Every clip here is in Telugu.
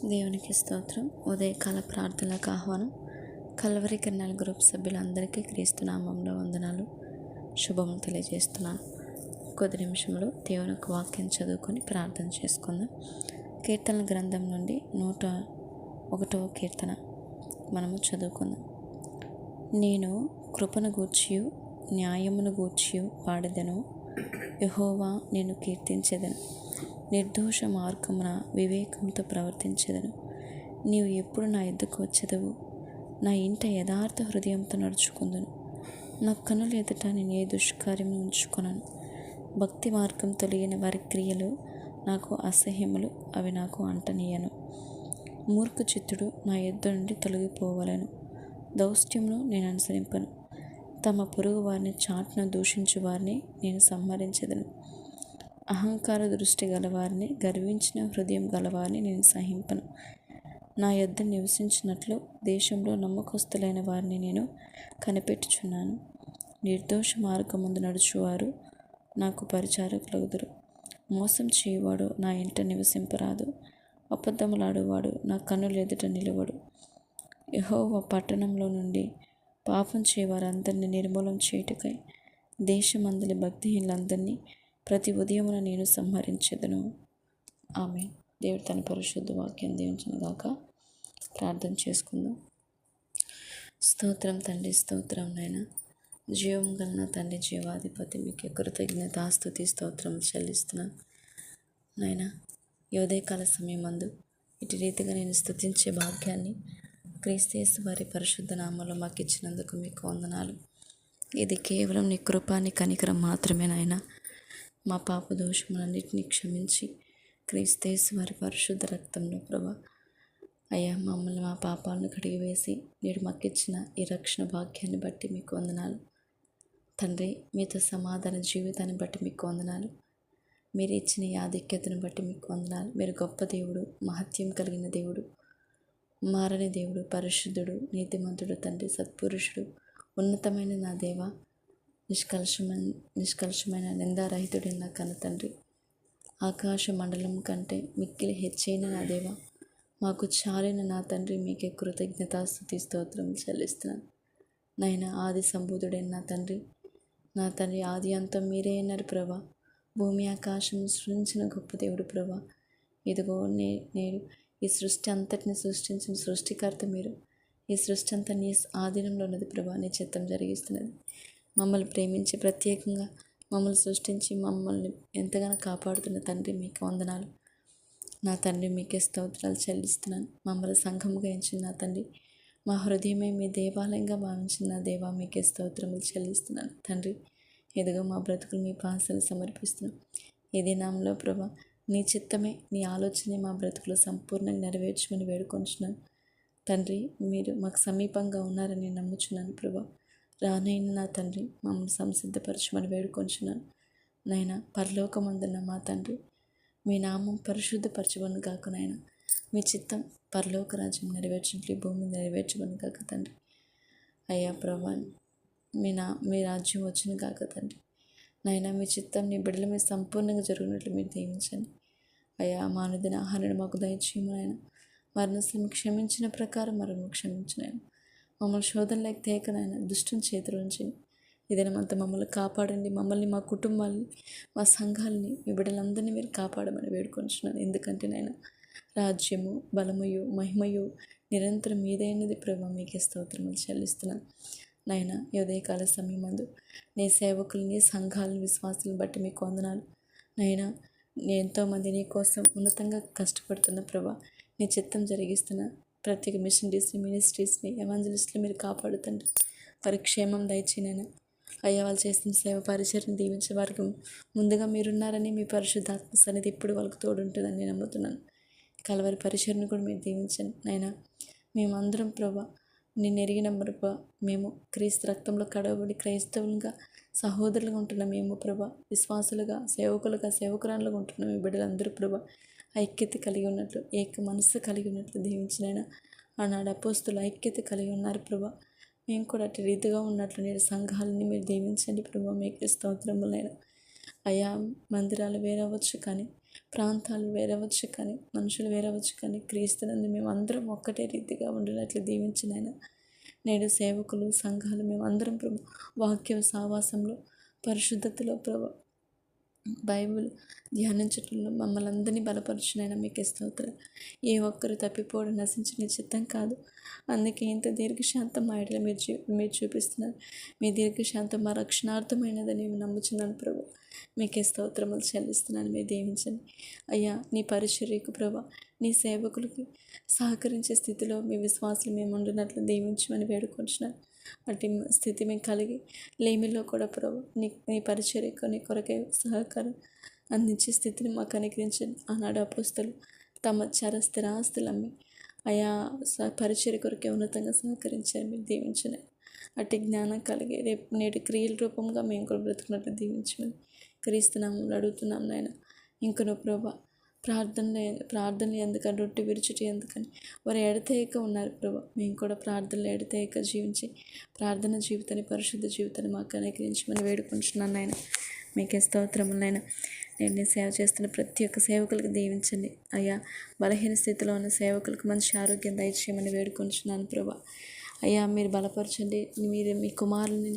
దేవునికి స్తోత్రం. ఉదయకాల ప్రార్థనలకు ఆహ్వానం. కల్వరి కిరణాల గ్రూప్ సభ్యులందరికీ క్రీస్తు నామంలో వందనాలు, శుభములు తెలియజేస్తున్నాను. కొద్ది నిమిషంలో దేవుని యొక్క వాక్యం చదువుకొని ప్రార్థన చేసుకుందాం. కీర్తనల గ్రంథం నుండి 101వ కీర్తన మనము చదువుకుందాం. నేను కృపను గూర్చియు న్యాయమును గూర్చియు పాడెదను. యెహోవా నేను కీర్తించెదను. నిర్దోష మార్గమున వివేకంతో ప్రవర్తించెదను. నీవు ఎప్పుడు నా ఎద్దుకు వచ్చెదవు? నా ఇంట యథార్థ హృదయంతో నడుచుకుందును. నా కన్నుల ఎదుట నేను ఏ దుష్కార్యము ఉంచుకొనను. భక్తి మార్గం తొలగిన వారి క్రియలు నాకు అసహ్యములు, అవి నాకు అంటనీయను. మూర్ఖ చిత్తుడు నా ఎద్దు నుండి తొలగిపోవలను. దౌష్ట్యమును నేను అనుసరింపను. తమ పొరుగు వారిని చాటున దూషించు వారిని నేను సంహరించెదను. అహంకార దృష్టి గలవారిని, గర్వించిన హృదయం గలవారిని నేను సహింపను. నా యొద్ద నివసించినట్లు దేశంలో నమ్మకస్తులైన వారిని నేను కనిపెట్టుచున్నాను. నిర్దోష మార్గమందు నడుచువారు నాకు పరిచారకులగుదురు. మోసం చేయువాడు నా ఇంట నివసింపరాదు. అబద్ధములాడువాడు నా కన్నుల ఎదుట నిలువడు. యెహోవా పట్టణంలో నుండి పాపం చేయవారందరినీ నిర్మూలం చేయుటకై దేశమందలి భక్తిహీనులందరినీ ప్రతి ఉదయమున నేను సంహరించెదను. ఆమేన్. దేవుడు తన పరిశుద్ధ వాక్యం దీవించునుగాక. ప్రార్థన చేసుకుందాం. స్తోత్రం తండ్రి, స్తోత్రం నాయనా. జీవం గల తండ్రి, జీవాధిపతి, మీకు కృతజ్ఞత స్తుతి స్తోత్రం చెల్లిస్తున్నాను నాయనా. ఈ ఉదయకాల సమయమందు ఇటు రీతిగా నేను స్తుతించే భాగ్యాన్ని క్రీస్తు వారి పరిశుద్ధ నామంలో మాకు ఇచ్చినందుకు మీకు వందనాలు. ఇది కేవలం నీ కృప, నీ కనికరం మాత్రమే నాయనా. మా పాప దోషములన్నింటినీ క్షమించి క్రీస్తు వారి పరిశుద్ధ రక్తంలో ప్రభా అయ్యా మమ్మల్ని మా పాపాలను కడిగివేసి నేడు మాకిచ్చిన ఈ రక్షణ భాగ్యాన్ని బట్టి మీకు వందనాలు తండ్రి. మీతో సమాధాన జీవితాన్ని బట్టి మీకు వందనాలు. మీరు ఇచ్చిన ఈ ఆధిక్యతను బట్టి మీకు వందనాలు. మీరు గొప్ప దేవుడు, మహత్యం కలిగిన దేవుడు, మారని దేవుడు, పరిశుద్ధుడు, నీతిమంతుడు తండ్రి, సత్పురుషుడు, ఉన్నతమైన నా దేవ, నిష్కల్షమైన నిందారహితుడి నా కన్న తండ్రి, ఆకాశ మండలం కంటే మిక్కిలి హెచ్చైన నా దేవ, మాకు చాలిన నా తండ్రి, మీకే కృతజ్ఞతాస్తుతి స్తోత్రం చెల్లిస్తున్నాను నాయన. ఆది సంబూధుడైన నా తండ్రి, ఆది అంతం మీరే అన్నారు ప్రభా. భూమి ఆకాశం సృష్టించిన గొప్ప దేవుడు ప్రభా. ఇదిగో నేడు ఈ సృష్టి అంతటిని సృష్టించిన సృష్టికర్త మీరు. ఈ సృష్టి అంతా నీ ఆధీనంలో ఉన్నది ప్రభా. నీ చిత్తం జరిగిస్తున్నది. మమ్మల్ని ప్రేమించి ప్రత్యేకంగా మమ్మల్ని సృష్టించి మమ్మల్ని ఎంతగానో కాపాడుతున్న తండ్రి, మీకు వందనాలు నా తండ్రి. మీకే స్తోత్రాలు చెల్లిస్తున్నాను. మమ్మల్ని సంఘముగా ఎంచిన నా తండ్రి, మా హృదయమే మీ దేవాలయంగా భావించిన నా దేవా, మీకే స్తోత్రములు చెల్లిస్తున్నాను తండ్రి. ఎదుగో మా బ్రతుకులు మీ పాసలు సమర్పిస్తున్నాం. ఈ దినంలో ప్రభా నీ చిత్తమే, నీ ఆలోచనే మా బ్రతుకులు సంపూర్ణంగా నెరవేర్చమని వేడుకొంచున్నాను తండ్రి. మీరు మాకు సమీపంగా ఉన్నారని నమ్ముచున్నాను ప్రభా. రానైన నా తండ్రి, మమ్మల్ని సంసిద్ధపరచమని వేడుకొంచున్నాను నాయన. పరలోకమందున్న మా తండ్రి, మీ నామం పరిశుద్ధపరచబడును గాక నాయన. మీ చిత్తం పరలోక రాజ్యం నెరవేర్చినట్లు భూమి నెరవేర్చబడును గాక తండ్రి. అయ్యా ప్రభా, మీ రాజ్యం వచ్చును గాక తండ్రి నాయన. మీ చిత్తం నీ బిడ్డల మీద సంపూర్ణంగా జరుగునట్లు మీరు దీవించండి అయ్యా. మానుదిన ఆహారాన్ని మాకు దయచేయము నాయన. మరణం క్షమించిన ప్రకారం మరణం క్షమించినాయన. మమ్మల్ని శోధనలోకి తేకనైనా దుష్టుని చేతుల నుంచి ఈ దినమంతా మమ్మల్ని కాపాడండి. మమ్మల్ని, మా కుటుంబాన్ని, మా సంఘాలని, మీ బిడ్డలందరినీ మీరు కాపాడమని వేడుకొంచున్నాను. ఎందుకంటే నాయన రాజ్యము, బలమయు, మహిమయు నిరంతరం మీదైనది ప్రభా. మీకే స్తోత్రములు చెల్లిస్తున్నాను నాయన. ఈ ఉదయకాల సమయమందు నీ సేవకుల్ని, సంఘాలను, విశ్వాసాలను బట్టి మీకు వందనాలు నాయన. ఎంతోమంది నీ కోసం ఉన్నతంగా కష్టపడుతున్న ప్రభా, నీ చిత్తం జరిగిస్తున్న ప్రత్యేక మిషనరీస్ని, మినిస్ట్రీస్ని, ఎవాంజలిస్టులు మీరు కాపాడుతండి. వారి క్షేమం దయచేనైనా అయ్యా. వాళ్ళు చేస్తున్న సేవ పరిచర్ని దీవించే వారికి ముందుగా మీరున్నారని, మీ పరిశుద్ధాత్మ సన్నిధి ఇప్పుడు వాళ్ళకు తోడుంటుందని నేను నమ్ముతున్నాను. కలవరి పరిచర్ని కూడా మీరు దీవించండి నాయన. మేమందరం ప్రభా నిన్ను ఎరిగిన ప్రభా, మేము క్రీస్తు రక్తంలో కడవబడి క్రైస్తవులుగా, సహోదరులుగా ఉంటున్నాం మేము ప్రభా. విశ్వాసులుగా, సేవకురాలుగా ఉంటున్నాం. మీ బిడ్డలందరూ ప్రభా ఐక్యత కలిగి ఉన్నట్లు, ఏక మనస్సు కలిగి ఉన్నట్లు దీవించినైనా. ఆనాడు అపోస్తులు ఐక్యత కలిగి ఉన్నారు ప్రభా. మేము కూడా అటు రీతిగా ఉన్నట్లు నేడు సంఘాలని మీరు దీవించండి ప్రభా. మీకు స్తోత్రములైనా అయా. మందిరాలు వేరవచ్చు కానీ ప్రాంతాలు వేరవచ్చు కానీ, మనుషులు వేరవచ్చు కానీ, క్రీస్తునందు మేము అందరం ఒక్కటే రీతిగా ఉండినట్లు దీవించినైనా నేడు సేవకులు, సంఘాలు మేమందరం ప్రభు వాక్య సావాసంలో, పరిశుద్ధతలో ప్రభు బైబిల్ ధ్యానించటంలో మమ్మల్ని అందరినీ బలపరచునైనా మీకే స్తోత్రం. ఏ ఒక్కరు తప్పిపోవడం నశించిన చిత్తం కాదు. అందుకే ఇంత దీర్ఘశాంతం మా ఎడల మీరు చూపిస్తున్నారు. మీ దీర్ఘశాంతం మా రక్షణార్థమైనదని నేను నమ్ముచున్నాను ప్రభు. మీకే స్తోత్రములు చెల్లిస్తున్నాను. మీరు దీవించండి అయ్యా. నీ పరిచర్యకు ప్రభు, నీ సేవకులకి సహకరించే స్థితిలో మీ విశ్వాసులు మేము ఉండినట్లు దీవించమని వేడుకొంచున్నాను. అటు స్థితి మేము కలిగి లేమిలో కూడా ప్రభు నీ పరిచర్యకు, నీ కొరకే సహకారం అందించే స్థితిని మాకు అనుగ్రహించండి. ఆనాడు అపోస్తలు తమ స్థిరాస్తులు అమ్మి అయా పరిచర్య కొరకే ఉన్నతంగా సహకరించారు. మీరు దీవించండి. అటు జ్ఞానం కలిగి రేపు నేటి క్రియల రూపంగా మేము కూడా బ్రతుకున్నట్టు దీవించమని క్రీస్తునామములో అడుగుతున్నాం నాయన. ఇంకనూ ప్రభా ప్రార్థనలు ఎందుకని, రొట్టె విరుచుటి ఎందుకని వారు ఎడతేయక ఉన్నారు ప్రభా. మేము కూడా ప్రార్థనలు ఎడతేయక జీవించి ప్రార్థన జీవితాన్ని, పరిశుద్ధ జీవితాన్ని మాకు అనుగ్రహించమని వేడుకుంటున్నాను నాయన. మీకే స్తోత్రములైనా. నేను సేవ చేస్తున్న ప్రతి ఒక్క సేవకులకు దీవించండి అయ్యా. బలహీన స్థితిలో ఉన్న సేవకులకు మంచి ఆరోగ్యం దయచేయమని వేడుకుంటున్నాను ప్రభా. అయ్యా మీరు బలపరచండి. మీరు మీ కుమారుని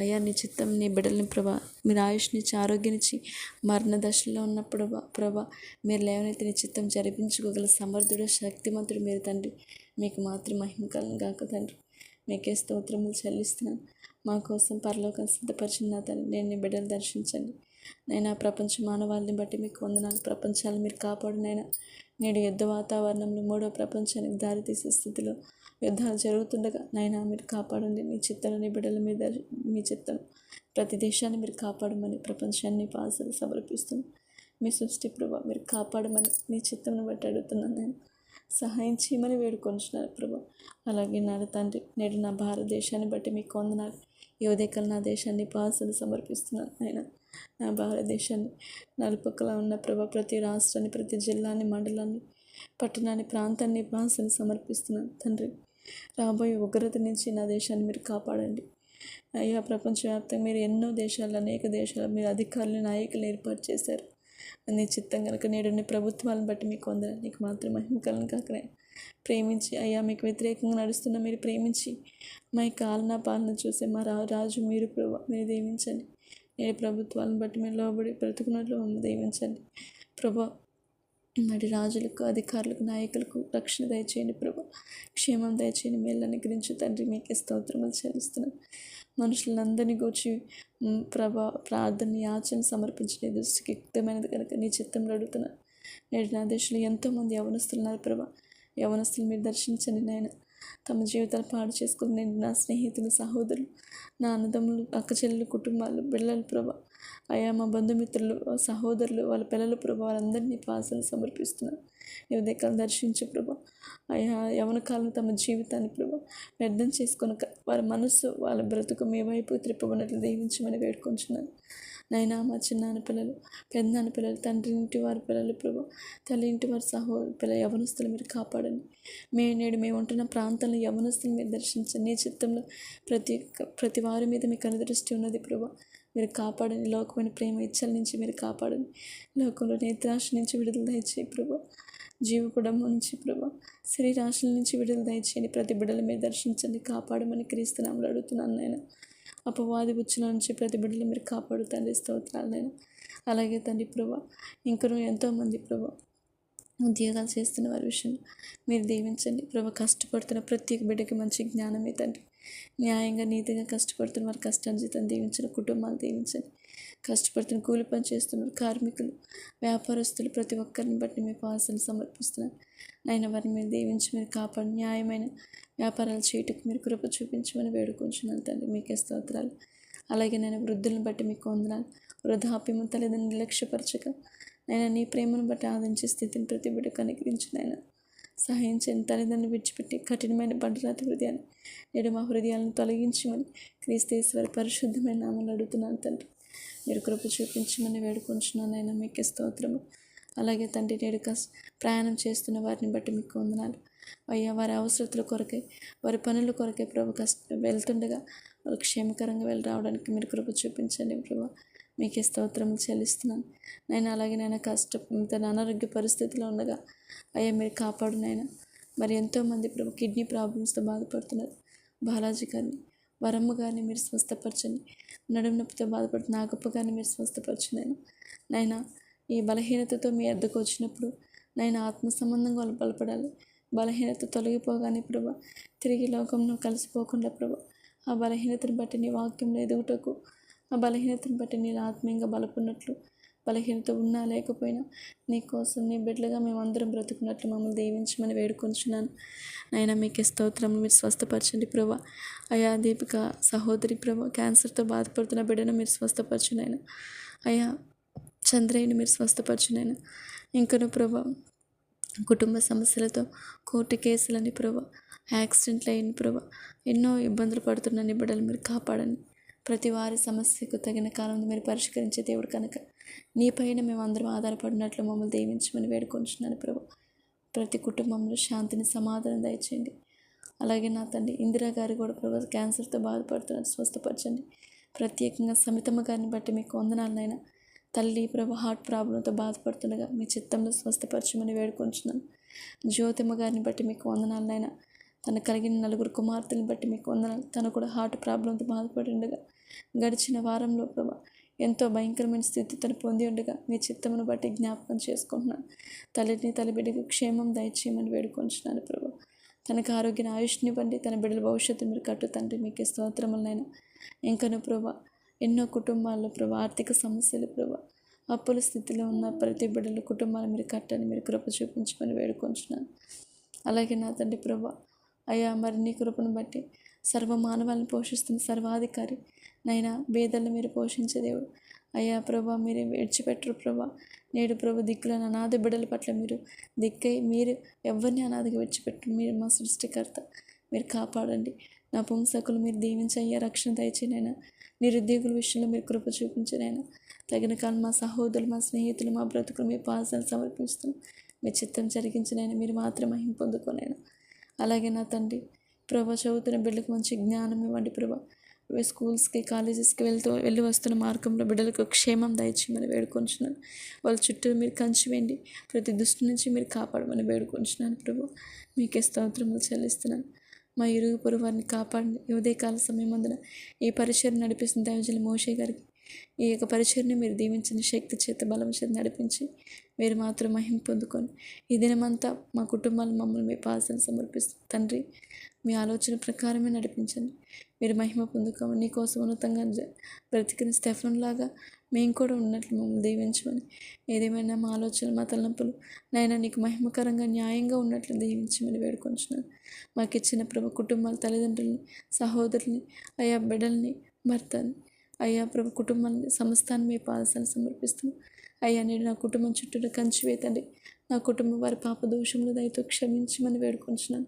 అయ్యా, నీ చిత్తం, నీ బిడ్డలని ప్రభా మీరు ఆయుష్నిచ్చి, ఆరోగ్యాన్నిచ్చి, మరణ దశలో ఉన్నప్పుడు ప్రభా మీరు లేవనైతే నీ చిత్తం జరిపించుకోగల సమర్థుడు, శక్తిమంతుడు మీరు తండ్రి. మీకు మాత్రం మహిమ కలను గాక తండ్రి. మీకే స్తోత్రములు చెల్లిస్తున్నాను. మా కోసం పరలోకం సిద్ధపరిచిన నా తండ్రి, నేను నీ బిడ్డలు దర్శించండి. నైనా ప్రపంచ మానవాళిని బట్టి మీకు వందనాలు. ప్రపంచాలను మీరు కాపాడునైనా. నేడు యుద్ధ వాతావరణంలో మూడో ప్రపంచానికి దారితీసే స్థితిలో యుద్ధాలు జరుగుతుండగా నైనా మీరు కాపాడండి. మీ చిత్తాలు, నీ బిడ్డల మీద మీ చిత్తం ప్రతి దేశాన్ని మీరు కాపాడమని ప్రపంచాన్ని పాసలు సమర్పిస్తున్నాను. మీ సృష్టి ప్రభా మీరు కాపాడమని మీ చిత్తంను బట్టి అడుగుతున్నాను. నేను సహాయం చేయమని వేడుకొంచున్నాను ప్రభా. అలాగే నా తండ్రి, నేడు నా భారతదేశాన్ని బట్టి మీకు వందనాలు. ఈ ఉదయకాలం నా దేశాన్ని పాసలు సమర్పిస్తున్నాను. ఆయన నా భారతదేశాన్ని నలుపక్కల ఉన్న ప్రభా ప్రతి రాష్ట్రాన్ని, ప్రతి జిల్లాని, మండలాన్ని, పట్టణాన్ని, ప్రాంతాన్ని పాసలు సమర్పిస్తున్నాను తండ్రి. రాబోయే ఉగ్రత నుంచి నా దేశాన్ని మీరు కాపాడండి అయ్యా. ప్రపంచవ్యాప్తంగా మీరు ఎన్నో దేశాలు, అనేక దేశాలు మీరు అధికారులు, నాయకులు ఏర్పాటు చేశారు. నీ చిత్తం కనుక నేడు ప్రభుత్వాలను బట్టి మీకు వందనాలు. నీకు మాత్రం మహిమ కలను కాకనే ప్రేమించి అయ్యా, మీకు వ్యతిరేకంగా నడుస్తున్న మీరు ప్రేమించి మా యొక్క పాలన చూసే మా రాజు మీరు ప్రభా మీరు దీవించండి. నేడు ప్రభుత్వాలను బట్టి మీరు లోబడి బ్రతుకున్నట్లు మమ్మల్ని దీవించండి ప్రభా. మరి రాజులకు, అధికారులకు, నాయకులకు రక్షణ దయచేయండి ప్రభా. క్షేమం దయచేయండి. మేళ్ళని గురించి తండ్రి మీకే స్తోత్రములు చెల్లిస్తున్నాను. మనుషులందరినీ గూర్చి ప్రభా ప్రార్థన, యాచన సమర్పించిన దృష్టికి యుక్తమైనది కనుక నీ చిత్తంలో అడుగుతున్నాను. నేడు నా దేశంలో ఎంతోమంది యవనస్తులు ఉన్నారు ప్రభా. యవనస్తులు మీరు దర్శించండి నాయన. తమ జీవితాలు పాడు చేసుకుని నేను నా స్నేహితులు, సహోదరులు, నా అన్నదమ్ములు, అక్క చెల్లెలు, కుటుంబాలు, బిడ్డలు ప్రభా అయ్యా, మా బంధుమిత్రులు, సహోదరులు, వాళ్ళ పిల్లలు ప్రభా వాళ్ళందరినీ పాసలు సమర్పిస్తున్నాను. ఈ ఉదయకాలం దర్శించు ప్రభా అయ్యా. యవన కాలం తమ జీవితాన్ని ప్రభా వ్యర్థం చేసుకొనక వారి మనస్సు, వాళ్ళ బ్రతుకు మీ వైపు త్రిప్పబడినట్లు దీవించమని వేడుకొంచున్నాను నైనా. మా చిన్నాన్న పిల్లలు, పెద్దనాన్న పిల్లలు, తండ్రి ఇంటి వారి పిల్లలు ప్రభా, తల్లి ఇంటి వారి పిల్లలు, యవనస్తులు మీరు కాపాడండి. నేడు మేము ఉంటున్న ప్రాంతంలో యవనస్తులు మీరు దర్శించండి. నీ చిత్తంలో ప్రతి వారి మీద మీకు అనుదృష్టి ఉన్నది ప్రభా. మీరు కాపాడండి. లోకమైన ప్రేమ ఇచ్చల నుంచి మీరు కాపాడండి. లోకంలో నేత్రాశ నుంచి విడుదల దయచేయి ప్రభా. జీవకుడము నుంచి ప్రభా శరీరాశల నుంచి విడుదల దయచేయండి. ప్రతి బిడ్డలు మీరు దర్శించండి, కాపాడమని క్రీస్తునామములో అడుగుతున్నాను నేను. అపవాది ఉచ్చుల నుంచి ప్రతి బిడ్డలు మీరు కాపాడుతండి. స్తోత్రాలు నేను. అలాగే తండ్రి ప్రభా ఇంకనూ ఎంతోమంది ప్రభా ఉద్యోగాలు చేస్తున్న వారి విషయంలో మీరు దీవించండి ప్రభా. కష్టపడుతున్న ప్రతి ఒక్క బిడ్డకి మంచి జ్ఞానమే తండ్రి. న్యాయంగా, నీతిగా కష్టపడుతున్న వారి కష్టార్జితం దీవించిన కుటుంబాలు దీవించండి. కష్టపడుతున్న కూలి పని చేస్తున్నారు కార్మికులు, వ్యాపారస్తులు, ప్రతి ఒక్కరిని బట్టి మీ పాసలు సమర్పిస్తున్నారు నాయన. వారిని మీరు దీవించి మీరు కాపాడి న్యాయమైన వ్యాపారాలు చేయటకు మీరు కృప చూపించమని వేడుకుంటున్నాను తండ్రి. మీకే స్తోత్రాలు. అలాగే నేను వృద్ధులను బట్టి మీకు వందనాలు. వృద్ధాప్యము తల్లిదండ్రులు నిర్లక్ష్యపరచక నేను నీ ప్రేమను బట్టి ఆదించే స్థితిని ప్రతి బిడ్డకు అనుగ్రహించు నాయన. సహాయం చేయని తల్లిదండ్రులు విడిచిపెట్టి కఠినమైన బండరాతి హృదయాన్ని నేడు మా హృదయాలను తొలగించమని క్రీస్తేశ్వరి పరిశుద్ధమైన నామములో అడుగుతున్నాను తండ్రి. మీరు కృప చూపించమని వేడుకుంటున్నాను అయినా. మీకే స్తోత్రము. అలాగే తండ్రి నేడు ప్రయాణం చేస్తున్న వారిని బట్టి మీకు వందనాలు అయ్యా. వారి అవసరతల కొరకై, వారి పనుల కొరకై ప్రభు వెళ్తుండగా వాళ్ళు క్షేమకరంగా వెళ్ళి రావడానికి మీరు కృప చూపించండి ప్రభు. మీకే స్తోత్రం చెల్లిస్తున్నాను నైనా. అలాగే నైనా తన అనారోగ్య పరిస్థితిలో ఉండగా అయ్యా మీరు కాపాడు నైనా. మరి ఎంతోమంది ప్రభు కిడ్నీ ప్రాబ్లమ్స్తో బాధపడుతున్నారు. బాలాజీ గారిని, వరమ్మ గారిని మీరు స్వస్థపరచండి. నడుము నొప్పితో బాధపడుతున్న నాగప్ప గారిని మీరు స్వస్థపరచండి నైనా. ఈ బలహీనతతో మీ వద్దకు వచ్చినప్పుడు నైనా ఆత్మ సంబంధంగా వాళ్ళు బలపడాలి. బలహీనత తొలగిపోగానే ప్రభా తిరిగి లోకంలో కలిసిపోకుండా ప్రభా ఆ బలహీనతను బట్టి నీ వాక్యంలో ఎదుగుటకు, ఆ బలహీనతను బట్టి నేను ఆత్మీయంగా బలపడినట్లు, బలహీనత ఉన్నా లేకపోయినా నీ కోసం నీ బిడ్డలుగా మేమందరం బ్రతుకున్నట్లు మమ్మల్ని దీవించమని వేడుకొంచున్నాను నైనా. మీకే స్తోత్రం. మీరు స్వస్థపరచండి ప్రభా. అయా దీపిక సహోదరి ప్రభా క్యాన్సర్తో బాధపడుతున్న బిడ్డను మీరు స్వస్థపరచునైనా. అయా చంద్రయ్యని మీరు స్వస్థపరచునైనా. ఇంకను ప్రభా కుటుంబ సమస్యలతో కోర్టు కేసులని ప్రభా, యాక్సిడెంట్లు అయిన ప్రభా, ఎన్నో ఇబ్బందులు పడుతున్న నీ బిడ్డలు మీరు కాపాడండి. ప్రతి వారి సమస్యకు తగిన కాలంలో మీరు పరిష్కరించే దేవుడు కనుక నీ పైన మేము అందరం ఆధారపడినట్లు మమ్మల్ని దీవించమని వేడుకొంచున్నాను ప్రభు. ప్రతి కుటుంబంలో శాంతిని, సమాధానం దయచేయండి. అలాగే నా తండ్రి ఇందిరా గారు కూడా ప్రభు క్యాన్సర్తో బాధపడుతున్నారు, స్వస్థపరచండి. ప్రత్యేకంగా సమితమ్మ గారిని బట్టి మీకు వందనాలనైనా. తల్లి ప్రభు హార్ట్ ప్రాబ్లంతో బాధపడుతుండగా మీ చిత్తంలో స్వస్థపరచమని వేడుకొంచున్నాను. జ్యోతిమ్మ గారిని బట్టి మీకు వందనాలనైనా. తను కలిగిన 4 కుమార్తెలను బట్టి మీకు వందనాలు. తను కూడా హార్ట్ ప్రాబ్లంతో బాధపడి ఉండగా గడిచిన వారంలో ప్రభా ఎంతో భయంకరమైన స్థితి తను పొంది ఉండగా మీ చిత్తమును బట్టి జ్ఞాపకం చేసుకుంటున్నాను. తల్లి బిడ్డకు క్షేమం దయచేయమని వేడుకొంచున్నాను ప్రభు. తనకు ఆరోగ్య ఆయుష్ని బట్టి తన బిడ్డల భవిష్యత్తు మీరు కట్టు తండ్రి. మీకే స్తోత్రములనైనా. ఇంకను ప్రభా ఎన్నో కుటుంబాల్లో ప్రభా ఆర్థిక సమస్యలు ప్రభా అప్పుల స్థితిలో ఉన్న ప్రతి బిడ్డల కుటుంబాలు మీరు కట్టని, మీరు కృప చూపించమని వేడుకొంచున్నాను. అలాగే నా తండ్రి ప్రభా అయ్యా మరి నీ కృపను బట్టి సర్వ మానవాళ్ళని పోషిస్తున్న సర్వాధికారి నైనా, పేదలను మీరు పోషించే దేవుడు అయ్యా ప్రభా. మీరు విడిచిపెట్టరు ప్రభా. నేడు ప్రభు దిక్కులను అనాథ బిడ్డల పట్ల మీరు దిక్కై మీరు ఎవరిని అనాథగా విడిచిపెట్టరు. మీరు మా సృష్టికర్త, మీరు కాపాడండి. నా పుంసకులు మీరు దీవించయ్యా, రక్షణ దయచేనైనా. నిరుద్యోగుల విషయంలో మీరు కృప చూపించనైనా. తగిన కాలం మా సహోదరులు, మా స్నేహితులు, మా బ్రతుకులు మీ పాదాలు సమర్పిస్తున్నాం. మీ చిత్తం జరిగించినైనా. మీరు మాత్రం మహిమ పొందుకోనైనా. అలాగే నా తండ్రి ప్రభా చదువుతున్న బిడ్డలకు మంచి జ్ఞానం ఇవ్వండి ప్రభా. స్కూల్స్కి, కాలేజెస్కి వెళ్ళి వస్తున్న మార్గంలో బిడ్డలకు క్షేమం దయచేయమని వేడుకొంచున్నాను. వాళ్ళ చుట్టూ మీరు కంచి వేయండి. ప్రతి దుష్టి నుంచి మీరు కాపాడమని వేడుకొంచున్నాను ప్రభు. మీకే స్తోత్రములు చెల్లిస్తున్నాను. మా ఇరుగు పొరుగు వారిని కాపాడండి. ఉదయకాల సమయం అందున ఈ పరిచయం నడిపిస్తున్న దైవజనులు మోషే గారికి ఈ యొక్క పరిచర్ని మీరు దీవించిన శక్తి చేత, బలం చేత నడిపించి మీరు మాత్రం మహిమ పొందుకొని ఈ దినమంతా మా కుటుంబాలు మమ్మల్ని మీ పాదాలను సమర్పిస్తుంది తండ్రి. మీ ఆలోచన ప్రకారమే నడిపించండి. మీరు మహిమ పొందుకోమని నీకోసం ఉన్నతంగా బ్రతికిన స్టెఫన్ లాగా మేము కూడా ఉన్నట్లు మమ్మల్ని దీవించమని, ఏదేమైనా మా ఆలోచనలు, మా తలంపులు నైనా నీకు మహిమకరంగా, న్యాయంగా ఉన్నట్లు దీవించమని వేడుకొంచున్నాను. మాకు ఇచ్చిన ప్రభు కుటుంబాల తల్లిదండ్రులని, సహోదరుల్ని, అయ్యా బిడ్డల్ని, భర్తని, అయ్యా ప్రభు కుటుంబాన్ని సమస్తాన్ని మీ పాదాలను సమర్పిస్తున్నాను. అయ్యా నేడు నా కుటుంబం చుట్టూ కంచి వేతండి. నా కుటుంబం వారి పాప దోషములు దయతో క్షమించమని వేడుకొంచున్నాను.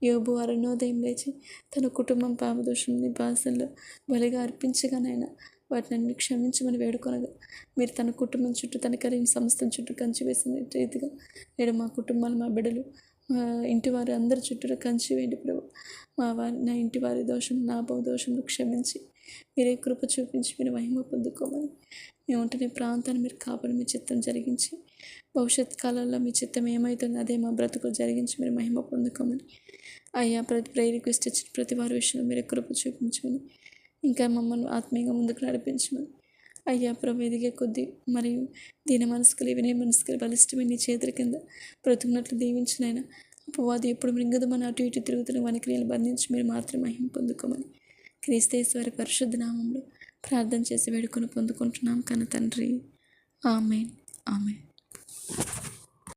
యోబు అరుణోదయం లేచి తన కుటుంబం పాప దోషంని పాసంలో బలిగా అర్పించగానైనా వాటిని క్షమించమని వేడుకొనగా మీరు తన కుటుంబం చుట్టూ, తన కలిగిన సంస్థల చుట్టూ కంచి వేసిన రీతిగా నేడు మా కుటుంబాలు, మా బిడ్డలు, మా ఇంటి వారి అందరి చుట్టూ కంచి వేయండి ప్రభు. నా ఇంటి వారి దోషం, నా దోషంలో క్షమించి మీరే కృప చూపించి మీరు మహిమ పొందుకోమని, మేము ఉంటున్న ప్రాంతాన్ని మీరు కాపాడి మీ చిత్తం జరిగించి భవిష్యత్ కాలంలో మీ చిత్తం ఏమవుతుందో అదే మా బ్రతుకులు జరిగించి మీరు మహిమ పొందుకోమని, అయ్యా ప్రతి ప్రేయర్ రిక్వెస్ట్ ఇచ్చిన ప్రతి వారి విషయంలో మీరు కృప చూపించమని, ఇంకా మమ్మల్ని ఆత్మీయంగా ముందుకు నడిపించమని, అయ్యా ప్రభు ఎదిగే కొద్దీ మరియు దీన మనసుకులు, వినయ మనసుకులు బలిష్టమైన నీ చేతుల కింద బ్రతుకున్నట్లు దీవించినైనా. అపవాది ఎప్పుడు మృంగదమని అటు ఇటు తిరుగుతున్న వనిక్రియలు బంధించి మీరు మాత్రం మహిమ పొందుకోమని క్రీస్తేశ్వరి పరిశుద్ధ నామంలో ప్రార్థన చేసి వేడుకొని పొందుకుంటున్నాం కన్న తండ్రి. ఆమేన్. ఆమేన్.